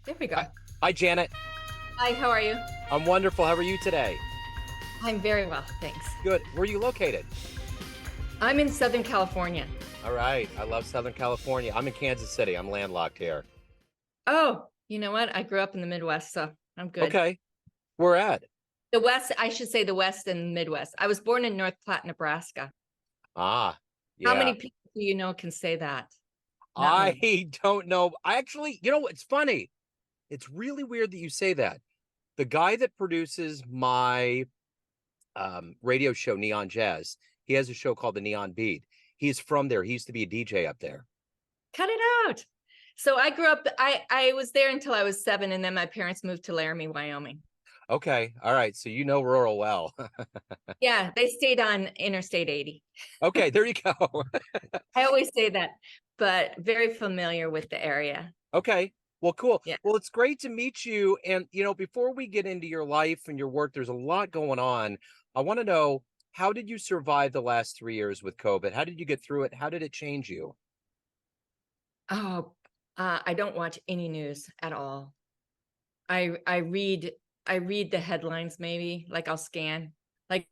There we go. Hi, hi, Janet. Hi, how are you? I'm wonderful. How are you today? I'm very well, thanks. Good. Where are you located? I'm in Southern California. All right. I love Southern California. I'm in Kansas City. I'm landlocked here. Oh, you know what? I grew up in the Midwest, so I'm good. Okay. We're at. The West, I should say the West and the Midwest. I was born in North Platte, Nebraska. Ah, How yeah. many people do you know can say that? Not many. I don't know. I actually, it's funny. It's really weird that you say that. The guy that produces my radio show, Neon Jazz, he has a show called The Neon Beat. He's from there. He used to be a DJ up there. Cut it out. So I grew up, I was there until I was 7, and then my parents moved to Laramie, Wyoming. Okay. All right. So you know rural well. Yeah, they stayed on Interstate 80. Okay. There you go. I always say that, but very familiar with the area. Okay. Well, cool. Yeah. Well, it's great to meet you. And, before we get into your life and your work, there's a lot going on. I want to know, how did you survive the last 3 years with COVID? How did you get through it? How did it change you? Oh, I don't watch any news at all. I read the headlines, maybe, like I'll scan, like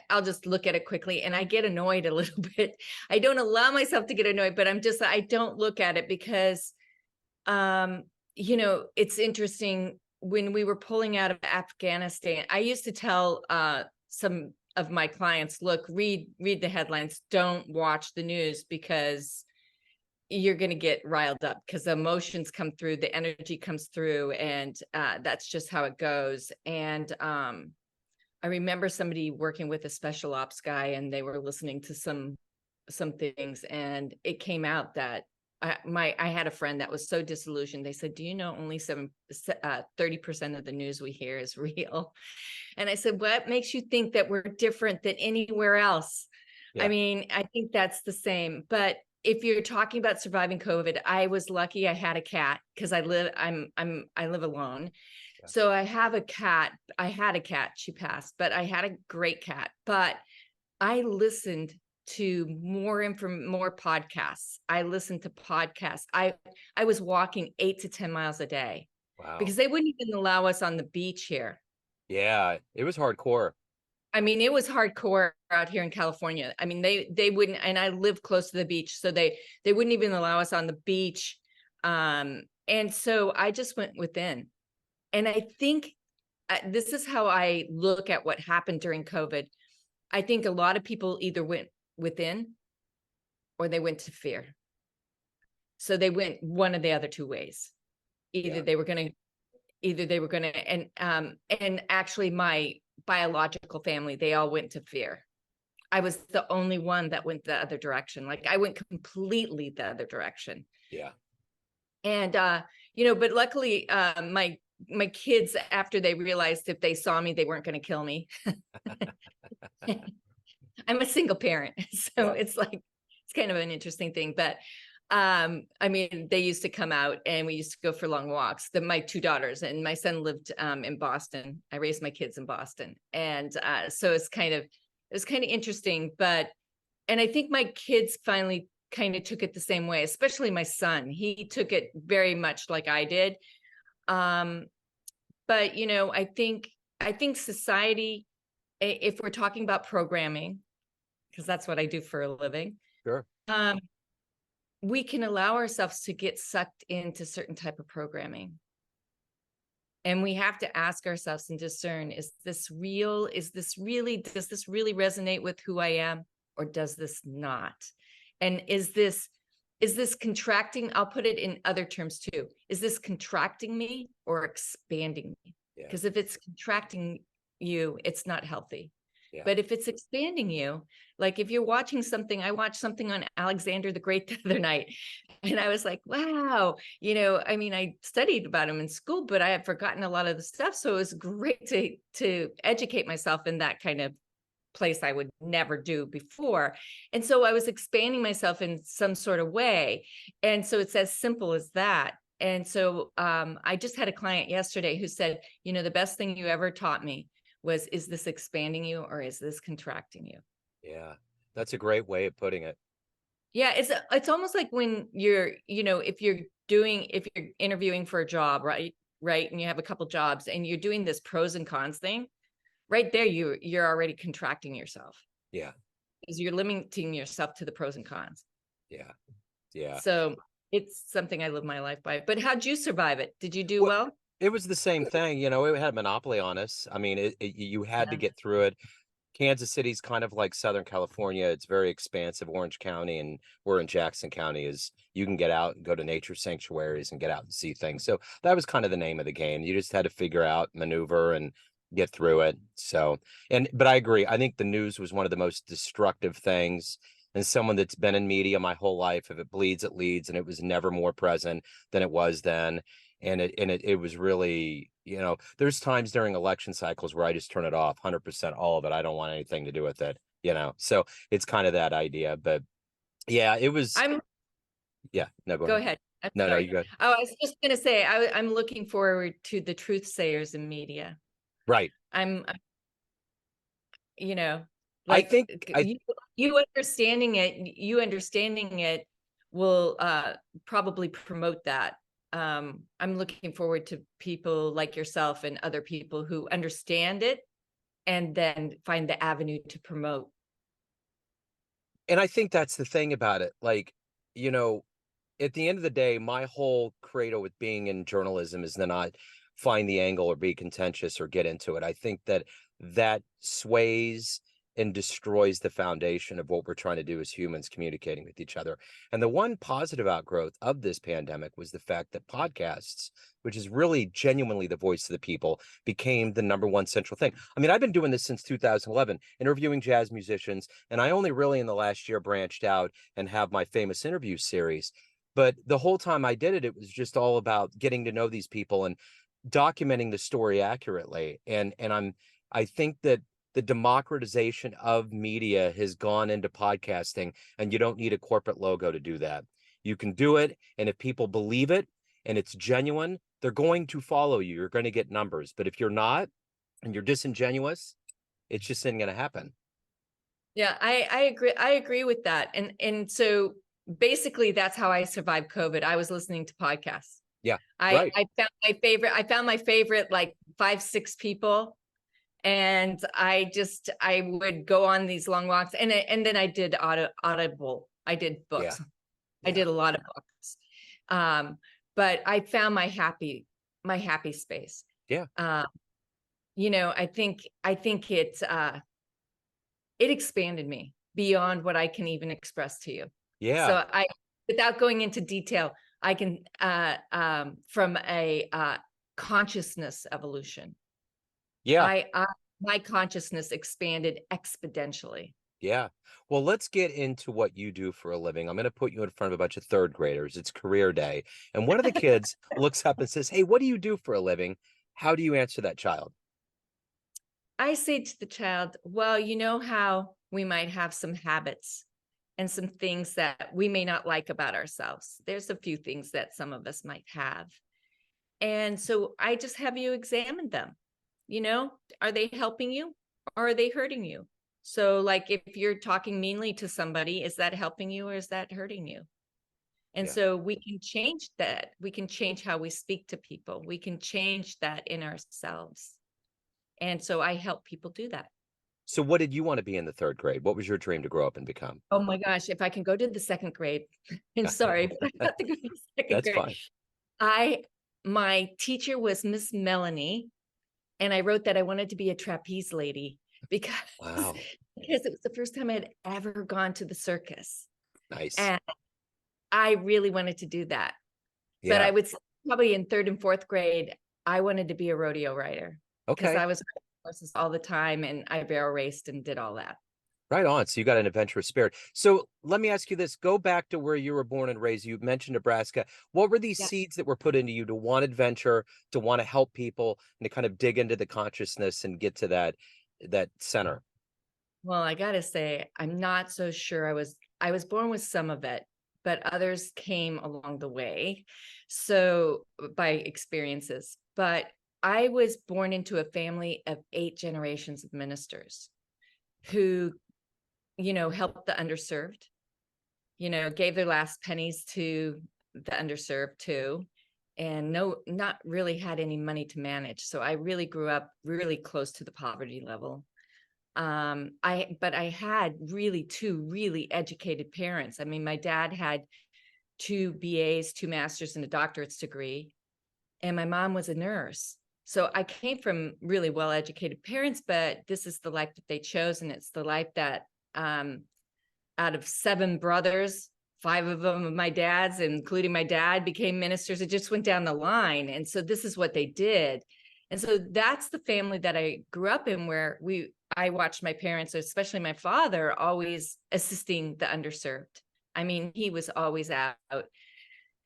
I'll just look at it quickly, and I get annoyed a little bit. I don't allow myself to get annoyed, but I don't look at it because um it's interesting. When we were pulling out of Afghanistan, I used to tell some of my clients, look, read the headlines, don't watch the news, because you're going to get riled up, because the emotions come through, the energy comes through, and that's just how it goes. And I remember somebody working with a special ops guy, and they were listening to some things, and it came out that I had a friend that was so disillusioned. They said, do you know only 30% of the news we hear is real? And I said, what makes you think that we're different than anywhere else? I Yeah. mean, I think that's the same. But if you're talking about surviving COVID, I was lucky I had a cat, because I live alone. Yeah. So I have a cat. I had a cat, she passed, but I had a great cat. But I listened to more podcasts. I listened to podcasts. I was walking 8 to 10 miles a day, Wow. because they wouldn't even allow us on the beach here. Yeah. It was hardcore. I mean, it was hardcore out here in California. I mean, they wouldn't, and I live close to the beach, so they wouldn't even allow us on the beach. And so I just went within. And I think this is how I look at what happened during COVID. I think a lot of people either went within or they went to fear. So they went one of the other two ways. Yeah. Either they were gonna, and actually my biological family, they all went to fear. I was the only one that went the other direction. Like, I went completely the other direction. Yeah. And but luckily, my kids, after they realized if they saw me, they weren't going to kill me. I'm a single parent, so Yeah. it's kind of an interesting thing. But I mean, they used to come out, and we used to go for long walks. My two daughters and my son lived in Boston. I raised my kids in Boston, and so it was kind of interesting. And I think my kids finally kind of took it the same way, especially my son. He took it very much like I did. But I think society, if we're talking about programming, because that's what I do for a living, Sure. we can allow ourselves to get sucked into certain type of programming. And we have to ask ourselves and discern, is this real? Does this really resonate with who I am, or does this not? And is this contracting? I'll put it in other terms too. Is this contracting me or expanding me? Yeah. Because if it's contracting you, it's not healthy. Yeah. But if it's expanding you, like if you're watching something, I watched something on Alexander the Great the other night, and I was like, wow, I mean, I studied about him in school, but I had forgotten a lot of the stuff. So it was great to educate myself in that kind of place I would never do before. And so I was expanding myself in some sort of way. And so it's as simple as that. And so I just had a client yesterday who said, the best thing you ever taught me was, is this expanding you or is this contracting you? Yeah. That's a great way of putting it. Yeah, it's almost like when you're, if you're if you're interviewing for a job, right? Right. And you have a couple jobs and you're doing this pros and cons thing, right there, you're already contracting yourself Yeah. because you're limiting yourself to the pros and cons. Yeah. Yeah. So it's something I live my life by. But how'd you survive it? Did you do Well, well? it was the same thing, you know, it had a monopoly on us. I mean, you had to Yeah. get through it. Kansas City's kind of like Southern California. It's very expansive. Orange County, and we're in Jackson County, is you can get out and go to nature sanctuaries and get out and see things. So that was kind of the name of the game. You just had to figure out, maneuver, and get through it. So, but I agree. I think the news was one of the most destructive things. And someone that's been in media my whole life, if it bleeds, it leads, and it was never more present than it was then. And it was really, you know, there's times during election cycles where I just turn it off 100%, all of it. I don't want anything to do with it, you know. So it's kind of that idea. But yeah, it was. I'm Yeah, no, go Go ahead. ahead. I'm No, sorry. you go. Oh, I was just going to say, I'm looking forward to the truth sayers in media. Right. I'm, you know, I like think I you understanding it will probably promote that. I'm looking forward to people like yourself and other people who understand it and then find the avenue to promote. and I think that's the thing about it. Like, you know, at the end of the day, my whole credo with being in journalism is to not find the angle or be contentious or get into it. I think that that sways and destroys the foundation of what we're trying to do as humans, communicating with each other. And the one positive outgrowth of this pandemic was the fact that podcasts, which is really genuinely the voice of the people, became the number one central thing. I mean, I've been doing this since 2011, interviewing jazz musicians, and I only really in the last year branched out and have my famous interview series. But the whole time I did it, it was just all about getting to know these people and documenting the story accurately. And I think that the democratization of media has gone into podcasting, and you don't need a corporate logo to do that. You can do it, and if people believe it and it's genuine, they're going to follow you. You're going to get numbers. But if you're not and you're disingenuous, it's just not going to happen. Yeah, I agree. I agree with that. And so basically that's how I survived COVID. I was listening to podcasts. Yeah, right. I found my favorite like 5-6 people. And I would go on these long walks and then I did audible. I did Yeah, books. I yeah, did a lot of books. But I found my happy space. yeah, You know, I think it expanded me beyond what I can even express to you. yeah, So without going into detail, I can, from a consciousness evolution, yeah. my consciousness expanded exponentially. Yeah. Well, let's get into what you do for a living. I'm going to put you in front of a bunch of third graders. It's career day. And one of the kids looks up and says, "Hey, what do you do for a living?" How do you answer that child? I say to the child, well, you know how we might have some habits and some things that we may not like about ourselves. There's a few things that some of us might have. And so I just have you examine them. You know, are they helping you or are they hurting you? So, like, if you're talking meanly to somebody, is that helping you or is that hurting you? And Yeah. so we can change that. We can change how we speak to people. We can change that in ourselves. And so I help people do that. So what did you want to be in the third grade? What was your dream to grow up and become? Oh my gosh, if I can go to the second grade, and sorry, but I have to go to the second That's grade. fine. My teacher was Miss Melanie, and I wrote that I wanted to be a trapeze lady because, Wow. because it was the first time I had ever gone to the circus. Nice. And I really wanted to do that. But I Yeah. would say probably in third and fourth grade, I wanted to be a rodeo rider because Okay. I was riding horses all the time and I barrel raced and did all that. Right on. So you got an adventurous spirit. So let me ask you this. Go back to where you were born and raised. You mentioned Nebraska. What were these Yeah. seeds that were put into you to want adventure, to want to help people, and to kind of dig into the consciousness and get to that center? Well, I gotta say, I'm not so sure. I was born with some of it, but others came along the way. So by experiences. But I was born into a family of 8 generations of ministers who, you know, helped the underserved, you know, gave their last pennies to the underserved too, and not really had any money to manage. So I really grew up really close to the poverty level. But I had really two really educated parents. I mean, my dad had 2 BAs, 2 masters, and a doctorate's degree, and my mom was a nurse. So I came from really well-educated parents, but this is the life that they chose, and it's the life that out of 7 brothers, 5 of them of my dad's, including my dad, became ministers. It just went down the line. And so this is what they did. And so that's the family that I grew up in, where I watched my parents, especially my father, always assisting the underserved. I mean, he was always out.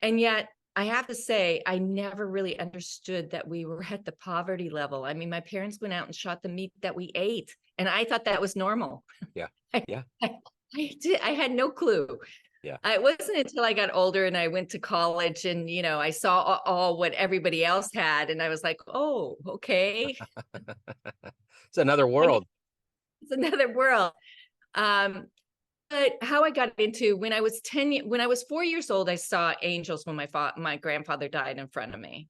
And yet I have to say, I never really understood that we were at the poverty level. I mean, my parents went out and shot the meat that we ate, and I thought that was normal. Yeah. Yeah. I had no clue. Yeah. It wasn't until I got older and I went to college and, I saw all what everybody else had. And I was like, oh, okay. It's another world. It's another world. But how I got into, when I was 4 years old, I saw angels when my grandfather died in front of me.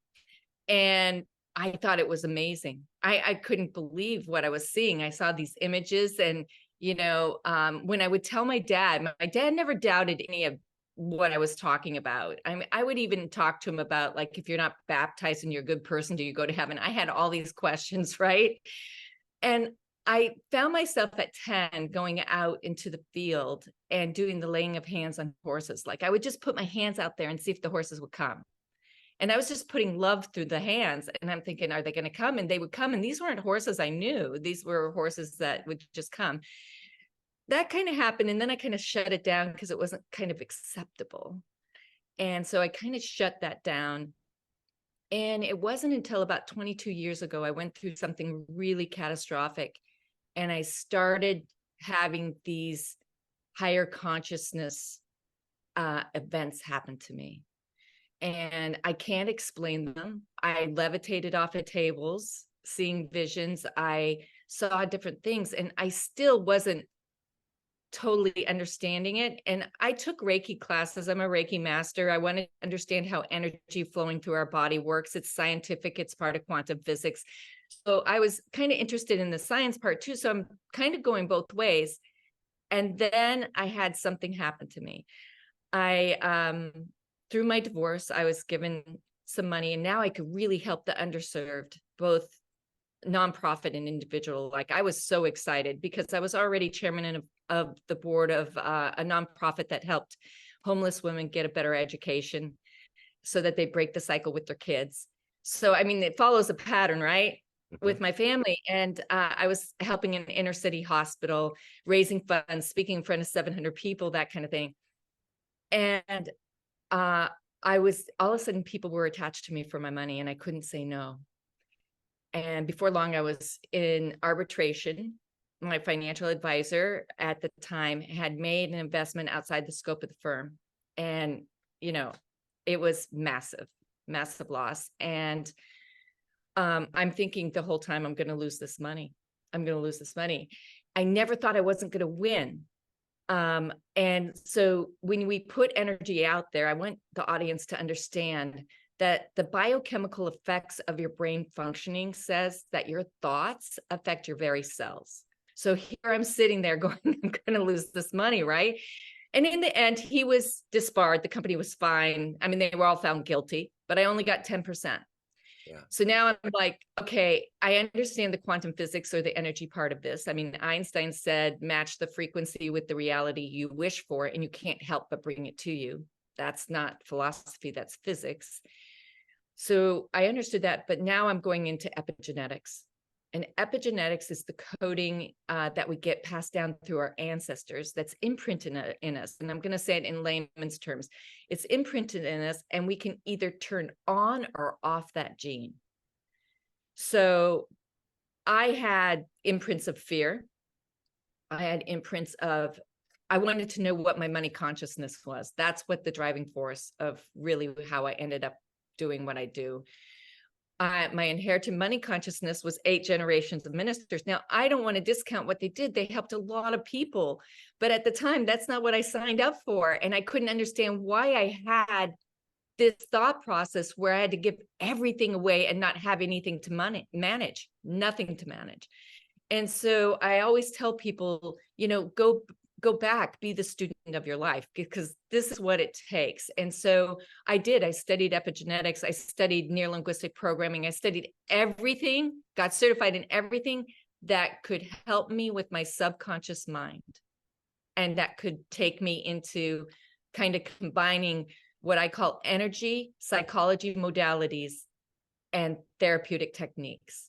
And I thought it was amazing. I couldn't believe what I was seeing. I saw these images, and when I would tell my dad never doubted any of what I was talking about. I mean, I would even talk to him about, like, if you're not baptized and you're a good person, do you go to heaven? I had all these questions, right? And I found myself at 10 going out into the field and doing the laying of hands on horses. Like, I would just put my hands out there and see if the horses would come. And I was just putting love through the hands. And I'm thinking, are they going to come? And they would come. And these weren't horses I knew. These were horses that would just come. That kind of happened. And then I kind of shut it down because it wasn't kind of acceptable. And so I kind of shut that down. And it wasn't until about 22 years ago, I went through something really catastrophic. And I started having these higher consciousness events happen to me. And I can't explain them. I levitated off of tables, seeing visions. I saw different things, and I still wasn't totally understanding it. And I took Reiki classes. I'm a Reiki master. I want to understand how energy flowing through our body works. It's scientific. It's part of quantum physics. So I was kind of interested in the science part too. So I'm kind of going both ways. And then I had something happen to me. Through my divorce, I was given some money, and now I could really help the underserved, both nonprofit and individual. Like, I was so excited because I was already chairman of the board of a nonprofit that helped homeless women get a better education so that they break the cycle with their kids. So, I mean, it follows a pattern, right? Mm-hmm. With my family. And I was helping an inner city hospital, raising funds, speaking in front of 700 people, that kind of thing. And I was, all of a sudden, people were attached to me for my money, and I couldn't say no. And before long, I was in arbitration. My financial advisor at the time had made an investment outside the scope of the firm. And, it was massive, massive loss. And I'm thinking the whole time, I'm going to lose this money. I'm going to lose this money. I never thought I wasn't going to win. And so when we put energy out there, I want the audience to understand that the biochemical effects of your brain functioning says that your thoughts affect your very cells. So here I'm sitting there going, I'm going to lose this money, right? And in the end, he was disbarred. The company was fine. I mean, they were all found guilty, but I only got 10%. Yeah. So now I'm like, okay, I understand the quantum physics or the energy part of this. I mean, Einstein said, match the frequency with the reality you wish for, and you can't help but bring it to you. That's not philosophy, that's physics. So I understood that, but now I'm going into epigenetics. And epigenetics is the coding that we get passed down through our ancestors that's imprinted in us. And I'm going to say it in layman's terms. It's imprinted in us, and we can either turn on or off that gene. So I had imprints of fear. I had imprints of, I wanted to know what my money consciousness was. That's what the driving force of really how I ended up doing what I do. My inherited money consciousness was 8 generations of ministers. Now, I don't want to discount what they did. They helped a lot of people. But at the time, that's not what I signed up for. And I couldn't understand why I had this thought process where I had to give everything away and not have anything to manage, nothing to manage. And so I always tell people, go back, be the student of your life, because this is what it takes. And so I did. I studied epigenetics. I studied neuro-linguistic programming. I studied everything, got certified in everything that could help me with my subconscious mind. And that could take me into kind of combining what I call energy, psychology modalities, and therapeutic techniques.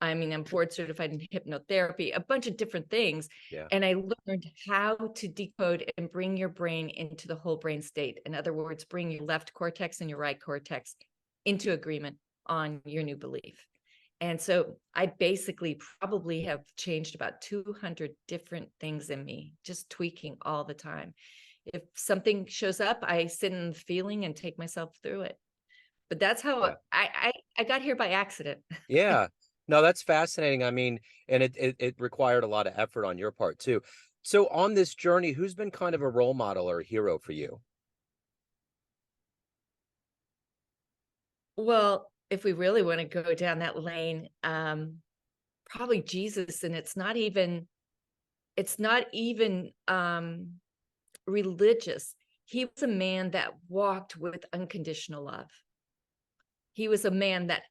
I mean, I'm board certified in hypnotherapy, a bunch of different things. Yeah. And I learned how to decode and bring your brain into the whole brain state. In other words, bring your left cortex and your right cortex into agreement on your new belief. And so I basically probably have changed about 200 different things in me, just tweaking all the time. If something shows up, I sit in the feeling and take myself through it. But that's how I got here by accident. Yeah. No, that's fascinating. I mean, and it required a lot of effort on your part too. So on this journey, who's been kind of a role model or a hero for you? Well, if we really want to go down that lane, probably Jesus. And it's not even religious. He was a man that walked with unconditional love. He was a man that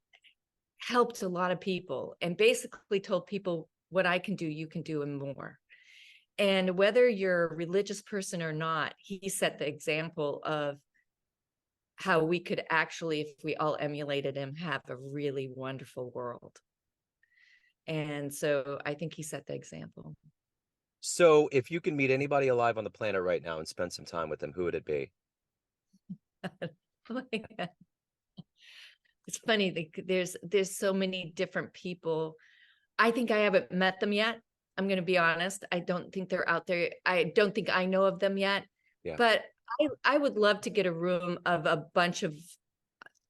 helped a lot of people and basically told people, what I can do, you can do, and more. And whether you're a religious person or not, he set the example of how we could actually, if we all emulated him, have a really wonderful world. And so I think he set the example. So if you can meet anybody alive on the planet right now and spend some time with them, who would it be? It's funny, there's so many different people. I think I haven't met them yet. I'm going to be honest. I don't think they're out there. I don't think I know of them yet. Yeah. But I would love to get a room of a bunch of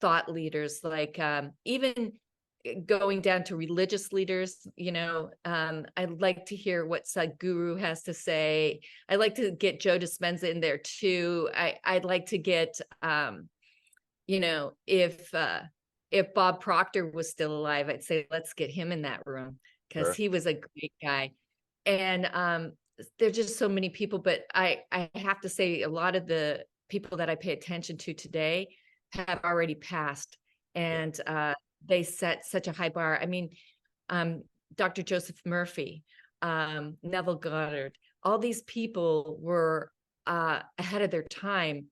thought leaders, like even going down to religious leaders. I'd like to hear what Sadhguru has to say. I'd like to get Joe Dispenza in there too. I'd like to get, if Bob Proctor was still alive, I'd say, let's get him in that room, because Sure. he was a great guy. And there's just so many people, but I have to say a lot of the people that I pay attention to today have already passed, and they set such a high bar. I mean, Dr. Joseph Murphy, Neville Goddard, all these people were ahead of their time.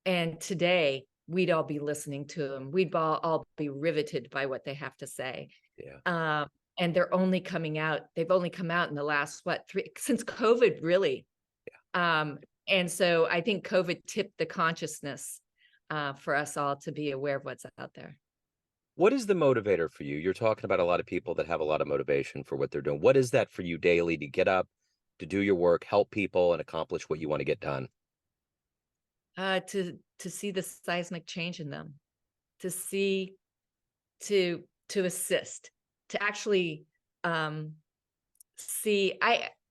And today we'd all be listening to them. We'd all be riveted by what they have to say. Yeah. And they're only coming out. They've only come out in the last, since COVID, really. Yeah. And so I think COVID tipped the consciousness for us all to be aware of what's out there. What is the motivator for you? You're talking about a lot of people that have a lot of motivation for what they're doing. What is that for you daily to get up, to do your work, help people, and accomplish what you want to get done? To see the seismic change in them, to see, to assist, to actually see.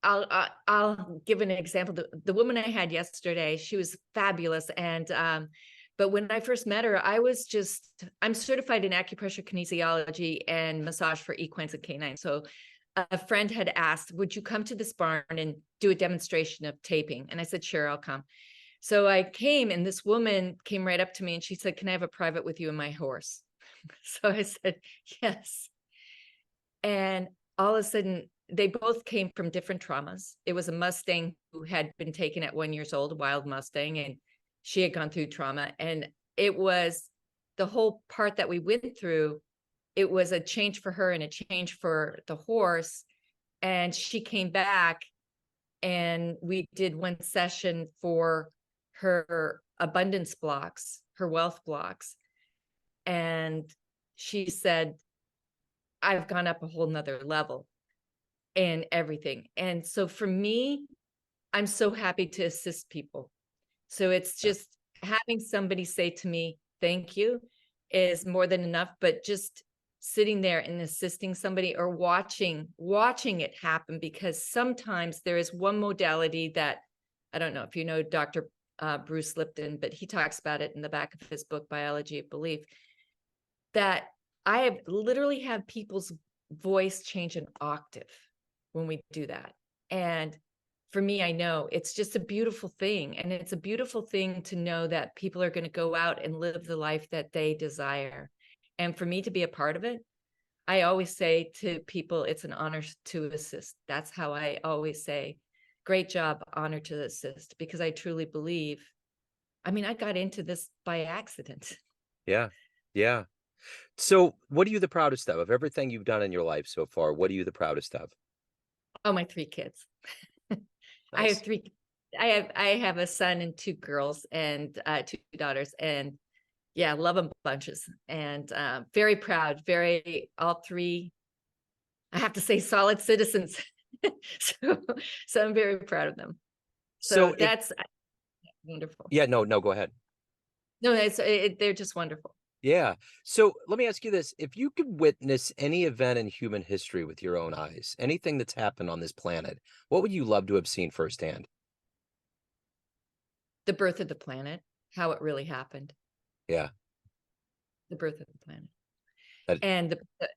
I'll give an example. The woman I had yesterday, she was fabulous, and but when I first met her, I'm certified in acupressure, kinesiology, and massage for equines and canines. So a friend had asked, would you come to this barn and do a demonstration of taping? And I said, sure, I'll come. So I came, and this woman came right up to me and she said, can I have a private with you and my horse? So I said, yes. And all of a sudden, they both came from different traumas. It was a Mustang who had been taken at 1 year old, a wild Mustang, and she had gone through trauma. And it was the whole part that we went through. It was a change for her and a change for the horse. And she came back, and we did one session for her abundance blocks, her wealth blocks. And she said, I've gone up a whole nother level and everything. And so for me, I'm so happy to assist people. So it's just having somebody say to me, thank you, is more than enough. But just sitting there and assisting somebody, or watching it happen, because sometimes there is one modality that, I don't know if you know Dr. Bruce Lipton, but he talks about it in the back of his book, Biology of Belief, that I have literally have people's voice change an octave when we do that. And for me, I know it's just a beautiful thing. And it's a beautiful thing to know that people are going to go out and live the life that they desire. And for me to be a part of it, I always say to people, it's an honor to assist. That's how I always say, great job, honor to assist, because I truly believe, I mean, I got into this by accident. Yeah. Yeah. So what are you the proudest of everything you've done in your life so far? What are you the proudest of? Oh, my 3 kids. I have Nice. 3. I have a son and 2 girls and 2 daughters, and yeah, love them bunches, and very proud. All 3, I have to say, solid citizens. so, so I'm very proud of them. So So if, that's wonderful. yeah, no, go ahead. No, they're just wonderful. Yeah. So let me ask you this. If you could witness any event in human history with your own eyes, anything that's happened on this planet, what would you love to have seen firsthand? The birth of the planet, how it really happened. Yeah. The birth of the planet. That,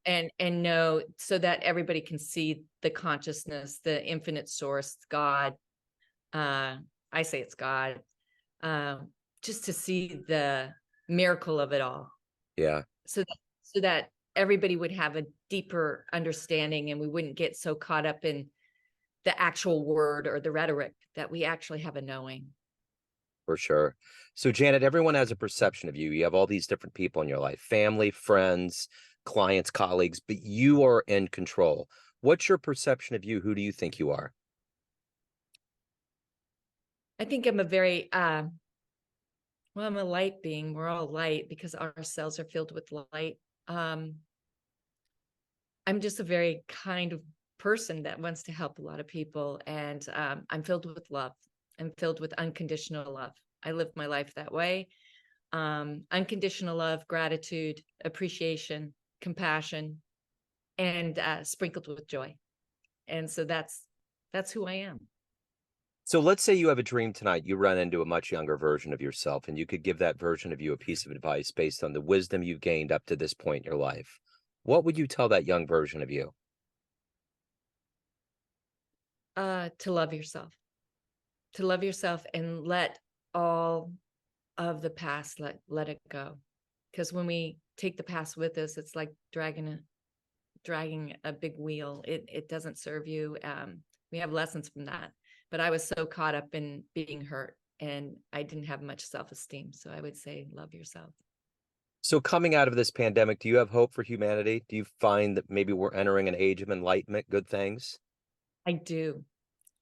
And and know, so that everybody can see the consciousness, the infinite source, God. I say it's God. Just to see the miracle of it all. yeah, So that everybody would have a deeper understanding, and we wouldn't get so caught up in the actual word or the rhetoric, that we actually have a knowing. for sure. So Janet, everyone has a perception of you. You have all these different people in your life, family, friends, clients, colleagues, but you are in control. What's your perception of you? Who do you think you are? I think I'm a very well, I'm a light being. We're all light because our cells are filled with light. Um, I'm just a very kind of person that wants to help a lot of people, and I'm filled with love. I'm filled with unconditional love. I live my life that way. Unconditional love, gratitude, appreciation, compassion, and sprinkled with joy. And so that's who I am. So let's say you have a dream tonight, you run into a much younger version of yourself, and you could give that version of you a piece of advice based on the wisdom you've gained up to this point in your life. What would you tell that young version of you? To love yourself. To love yourself and let all of the past, let it go. Because when we take the past with us, it's like dragging a big wheel. It doesn't serve you. We have lessons from that. But I was so caught up in being hurt, and I didn't have much self-esteem. So I would say, love yourself. So coming out of this pandemic, do you have hope for humanity? Do you find that maybe we're entering an age of enlightenment, good things? I do.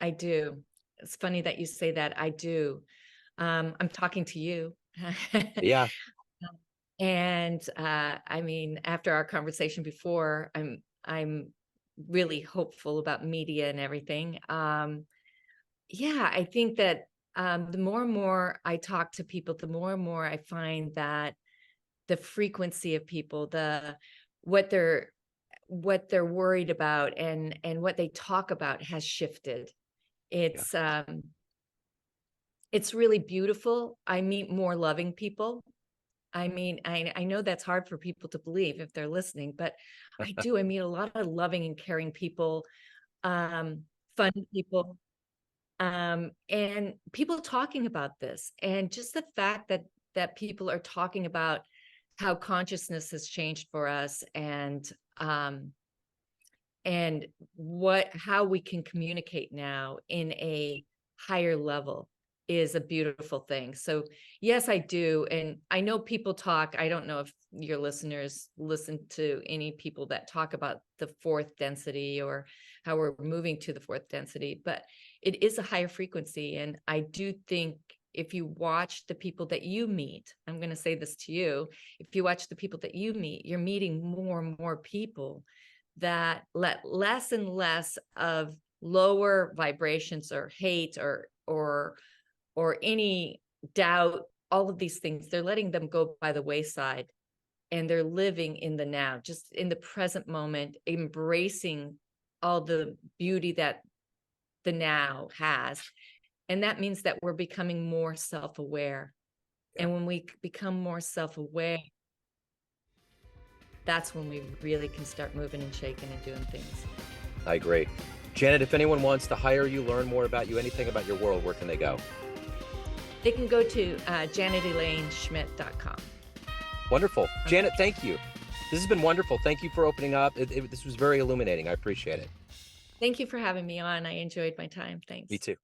I do. It's funny that you say that. I do. I'm talking to you. Yeah. And I mean, after our conversation before, I'm really hopeful about media and everything. Yeah, I think that the more and more I talk to people, the more and more I find that the frequency of people, what they're what they're worried about, and what they talk about has shifted. Yeah. It's um it's really beautiful. I meet more loving people. I mean, I know that's hard for people to believe if they're listening, but I do. I meet a lot of loving and caring people, fun people, and people talking about this, and just the fact that people are talking about how consciousness has changed for us, and how we can communicate now in a higher level is a beautiful thing. So yes, I do. And I know people talk, I don't know if your listeners listen to any people that talk about the 4th density or how we're moving to the 4th density, but it is a higher frequency. And I do think if you watch the people that you meet, I'm going to say this to you, if you watch the people that you meet, you're meeting more and more people that let less and less of lower vibrations or hate or any doubt, all of these things, they're letting them go by the wayside, and they're living in the now, just in the present moment, embracing all the beauty that the now has, And that means that we're becoming more self-aware. Yeah. And when we become more self-aware, that's when we really can start moving and shaking and doing things. I agree. Janet, if anyone wants to hire you, learn more about you, anything about your world, where can they go? They can go to janetelaine.schmidt.com. Wonderful. Janet, thank you. This has been wonderful. Thank you for opening up. This was very illuminating. I appreciate it. Thank you for having me on. I enjoyed my time. Thanks. Me too.